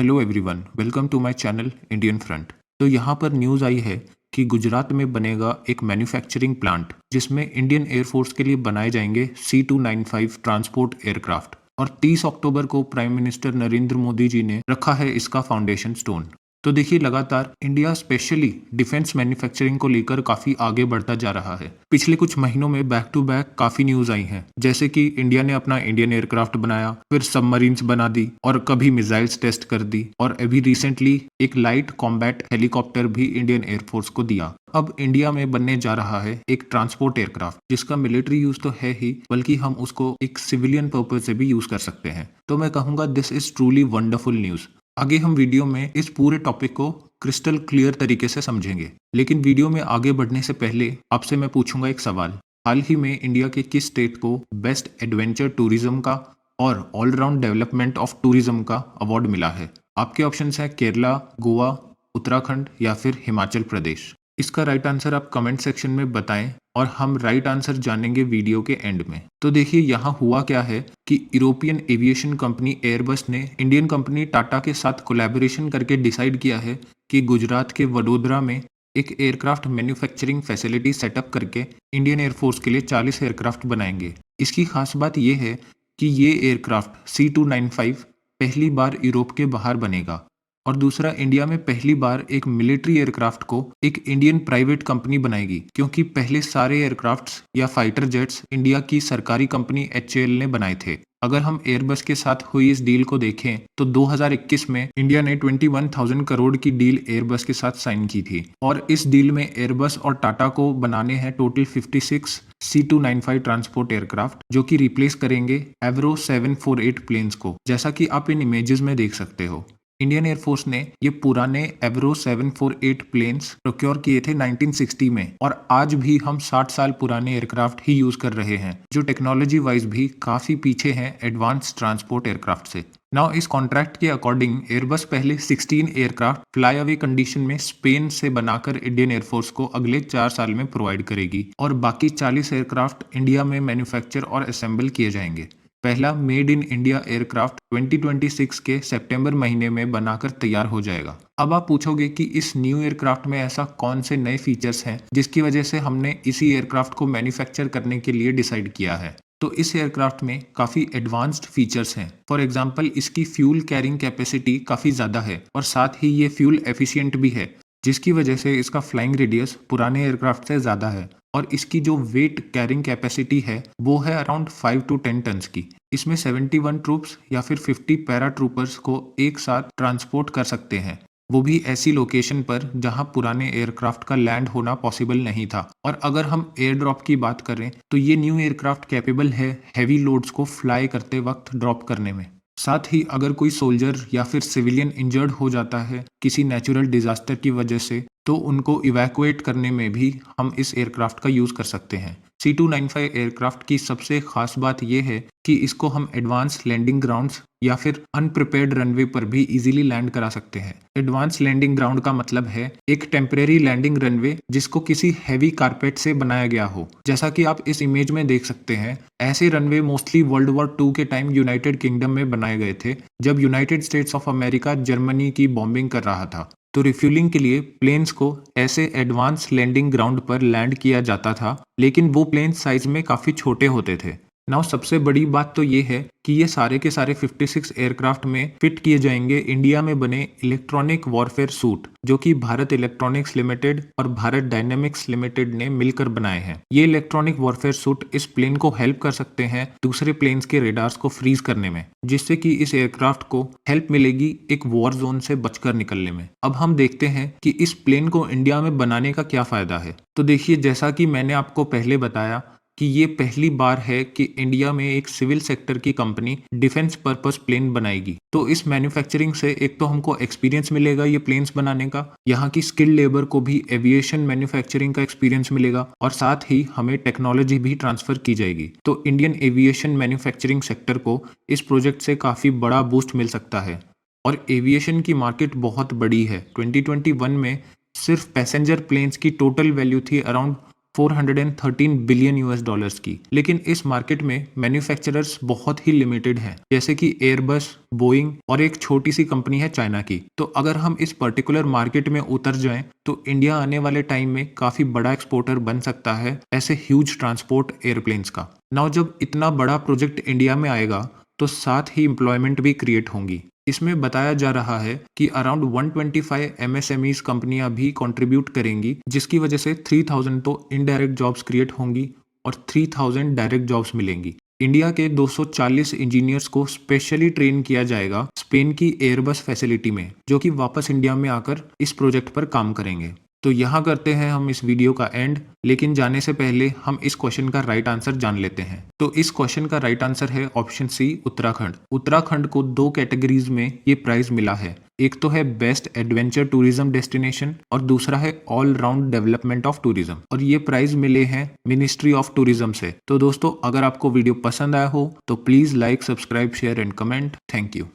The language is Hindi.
Hello everyone, welcome to my channel Indian front. तो यहाँ पर न्यूज़ आई है कि गुजरात में बनेगा एक मैन्युफैक्चरिंग प्लांट जिसमें इंडियन एयरफोर्स के लिए बनाए जाएंगे C295 ट्रांसपोर्ट एयरक्राफ्ट और 30 अक्टूबर को प्राइम मिनिस्टर नरेंद्र मोदी जी ने रखा है इसका फाउंडेशन स्टोन। तो देखिए, लगातार इंडिया स्पेशली डिफेंस मैन्युफैक्चरिंग को लेकर काफी आगे बढ़ता जा रहा है। पिछले कुछ महीनों में बैक टू बैक काफी न्यूज आई हैं, जैसे कि इंडिया ने अपना इंडियन एयरक्राफ्ट बनाया, फिर सबमरीन्स बना दी और कभी मिसाइल्स टेस्ट कर दी, और अभी रिसेंटली एक लाइट कॉम्बैट हेलीकॉप्टर भी इंडियन एयरफोर्स को दिया। अब इंडिया में बनने जा रहा है एक ट्रांसपोर्ट एयरक्राफ्ट जिसका मिलिट्री यूज तो है ही, बल्कि हम उसको एक सिविलियन पर्पज से भी यूज कर सकते हैं। तो मैं कहूंगा this is truly wonderful news. आगे हम वीडियो में इस पूरे टॉपिक को क्रिस्टल क्लियर तरीके से समझेंगे, लेकिन वीडियो में आगे बढ़ने से पहले आपसे मैं पूछूंगा एक सवाल। हाल ही में इंडिया के किस स्टेट को बेस्ट एडवेंचर टूरिज्म का और ऑलराउंड डेवलपमेंट ऑफ टूरिज्म का अवार्ड मिला है? आपके ऑप्शंस हैं केरला, गोवा, उत्तराखंड या फिर हिमाचल प्रदेश। इसका राइट आंसर आप कमेंट सेक्शन में बताएं और हम राइट आंसर जानेंगे वीडियो के एंड में। तो देखिए, यहाँ हुआ क्या है कि यूरोपियन एविएशन कंपनी एयरबस ने इंडियन कंपनी टाटा के साथ कोलैबोरेशन करके डिसाइड किया है कि गुजरात के वडोदरा में एक एयरक्राफ्ट मैन्युफैक्चरिंग फैसिलिटी सेटअप करके इंडियन एयरफोर्स के लिए 40 एयरक्राफ्ट बनाएंगे। इसकी खास बात यह है कि ये एयरक्राफ्ट C295 पहली बार यूरोप के बाहर बनेगा, और दूसरा, इंडिया में पहली बार एक मिलिट्री एयरक्राफ्ट को एक इंडियन प्राइवेट कंपनी बनाएगी, क्योंकि पहले सारे एयरक्राफ्ट्स या फाइटर जेट्स इंडिया की सरकारी कंपनी HAL ने बनाए थे। अगर हम एयरबस के साथ हुई इस डील को देखें तो 2021 में इंडिया ने 21,000 करोड़ की डील एयरबस के साथ साइन की थी, और इस डील में एयरबस और टाटा को बनाने हैं टोटल 56 C295 ट्रांसपोर्ट एयरक्राफ्ट, जो कि रिप्लेस करेंगे एवरो 748 प्लेन्स को, जैसा कि आप इन इमेजेस में देख सकते हो। इंडियन एयरफोर्स ने ये पुराने एवरो 748 प्लेन्स प्रोक्योर किए थे 1960 में, और आज भी हम 60 साल पुराने एयरक्राफ्ट ही यूज कर रहे हैं, जो टेक्नोलॉजी वाइज भी काफी पीछे हैं एडवांस ट्रांसपोर्ट एयरक्राफ्ट से। नाउ इस कॉन्ट्रैक्ट के अकॉर्डिंग एयरबस पहले 16 एयरक्राफ्ट फ्लाई अवे कंडीशन में स्पेन से बनाकर इंडियन एयरफोर्स को अगले 4 साल में प्रोवाइड करेगी, और बाकी 40 एयरक्राफ्ट इंडिया में मैन्युफैक्चर और असेंबल किए जाएंगे। पहला मेड इन इंडिया एयरक्राफ्ट 2026 के सितंबर महीने में बनाकर तैयार हो जाएगा। अब आप पूछोगे कि इस न्यू एयरक्राफ्ट में ऐसा कौन से नए फीचर्स हैं जिसकी वजह से हमने इसी एयरक्राफ्ट को मैन्युफैक्चर करने के लिए डिसाइड किया है। तो इस एयरक्राफ्ट में काफी एडवांस्ड फीचर्स हैं। फॉर एग्जांपल, इसकी फ्यूल कैरिंग कैपेसिटी काफी ज्यादा है, और साथ ही ये फ्यूल एफिशिएंट भी है, जिसकी वजह से इसका फ्लाइंग रेडियस पुराने एयरक्राफ्ट से ज्यादा है, और इसकी जो वेट कैरिंग कैपेसिटी है वो है अराउंड 5 to 10 टन्स की। इसमें 71 ट्रूप्स या फिर 50 पैरा ट्रूपर्स को एक साथ ट्रांसपोर्ट कर सकते हैं, वो भी ऐसी लोकेशन पर जहां पुराने एयरक्राफ्ट का लैंड होना पॉसिबल नहीं था। और अगर हम एयर ड्रॉप की बात करें तो ये न्यू एयरक्राफ्ट कैपेबल है हैवी लोड्स को फ्लाई करते वक्त ड्रॉप करने में। साथ ही अगर कोई सोल्जर या फिर सिविलियन इंजर्ड हो जाता है किसी नेचुरल डिजास्टर की वजह से, तो उनको इवैक्यूएट करने में भी हम इस एयरक्राफ्ट का यूज कर सकते हैं। C295 एयरक्राफ्ट की सबसे खास बात यह है कि इसको हम एडवांस लैंडिंग ग्राउंड्स या फिर अनप्रिपेयर्ड रनवे पर भी इजीली लैंड करा सकते हैं। एडवांस लैंडिंग ग्राउंड का मतलब है एक टेम्परेरी लैंडिंग रनवे जिसको किसी हैवी कारपेट से बनाया गया हो, जैसा कि आप इस इमेज में देख सकते हैं। ऐसे रनवे मोस्टली वर्ल्ड वॉर 2 के टाइम यूनाइटेड किंगडम में बनाए गए थे, जब United states of America Germany की बॉम्बिंग कर रहा था। तो रिफ्यूलिंग के लिए प्लेन्स को ऐसे एडवांस लैंडिंग ग्राउंड पर लैंड किया जाता था, लेकिन वो प्लेन्स साइज में काफी छोटे होते थे। नाउ सबसे बड़ी बात तो ये है कि ये सारे के सारे 56 एयरक्राफ्ट में फिट किए जाएंगे इंडिया में बने इलेक्ट्रॉनिक वॉरफेयर सूट, जो कि भारत इलेक्ट्रॉनिक्स लिमिटेड और भारत डायनेमिक्स लिमिटेड ने मिलकर बनाए हैं। ये इलेक्ट्रॉनिक वॉरफेयर सूट इस प्लेन को हेल्प कर सकते हैं दूसरे प्लेन्स के रेडार्स को फ्रीज करने में, जिससे कि इस एयरक्राफ्ट को हेल्प मिलेगी एक वॉर जोन से बचकर निकलने में। अब हम देखते हैं कि इस प्लेन को इंडिया में बनाने का क्या फायदा है। तो देखिए, जैसा कि मैंने आपको पहले बताया कि ये पहली बार है कि इंडिया में एक सिविल सेक्टर की कंपनी डिफेंस पर्पस प्लेन बनाएगी। तो इस मैन्युफैक्चरिंग से एक तो हमको एक्सपीरियंस मिलेगा ये प्लेन्स बनाने का, यहाँ की स्किल्ड लेबर को भी एविएशन मैन्युफैक्चरिंग का एक्सपीरियंस मिलेगा, और साथ ही हमें टेक्नोलॉजी भी ट्रांसफर की जाएगी। तो इंडियन एविएशन मैन्युफैक्चरिंग सेक्टर को इस प्रोजेक्ट से काफी बड़ा बूस्ट मिल सकता है। और एविएशन की मार्केट बहुत बड़ी है। 2021 में सिर्फ पैसेंजर प्लेन्स की टोटल वैल्यू थी अराउंड 413 बिलियन यूएस डॉलर्स की। लेकिन इस मार्केट में मैन्युफैक्चरर्स बहुत ही लिमिटेड हैं, जैसे कि एयरबस, बोइंग और एक छोटी सी कंपनी है चाइना की। तो अगर हम इस पर्टिकुलर मार्केट में उतर जाएं तो इंडिया आने वाले टाइम में काफी बड़ा एक्सपोर्टर बन सकता है ऐसे ह्यूज ट्रांसपोर्ट एयरप्लेन्स का। नाउ जब इतना बड़ा प्रोजेक्ट इंडिया में आएगा तो साथ ही एम्प्लॉयमेंट भी क्रिएट होंगी। इसमें बताया जा रहा है कि अराउंड 125 एमएसएमईज कंपनियां भी कंट्रीब्यूट करेंगी, जिसकी वजह से 3000 तो इनडायरेक्ट जॉब्स क्रिएट होंगी और 3000 डायरेक्ट जॉब्स मिलेंगी। इंडिया के 240 इंजीनियर्स को स्पेशली ट्रेन किया जाएगा स्पेन की एयरबस फैसिलिटी में, जो कि वापस इंडिया में आकर इस प्रोजेक्ट पर काम करेंगे। तो यहाँ करते हैं हम इस वीडियो का एंड, लेकिन जाने से पहले हम इस क्वेश्चन का राइट आंसर जान लेते हैं। तो इस क्वेश्चन का राइट आंसर है ऑप्शन सी, उत्तराखंड। उत्तराखंड को 2 कैटेगरीज में ये प्राइज मिला है। एक तो है बेस्ट एडवेंचर टूरिज्म डेस्टिनेशन और दूसरा है all round development of tourism, और ये प्राइज मिले हैं मिनिस्ट्री ऑफ टूरिज्म से। तो दोस्तों, अगर आपको वीडियो पसंद आया हो तो please like, subscribe, share and comment. Thank you.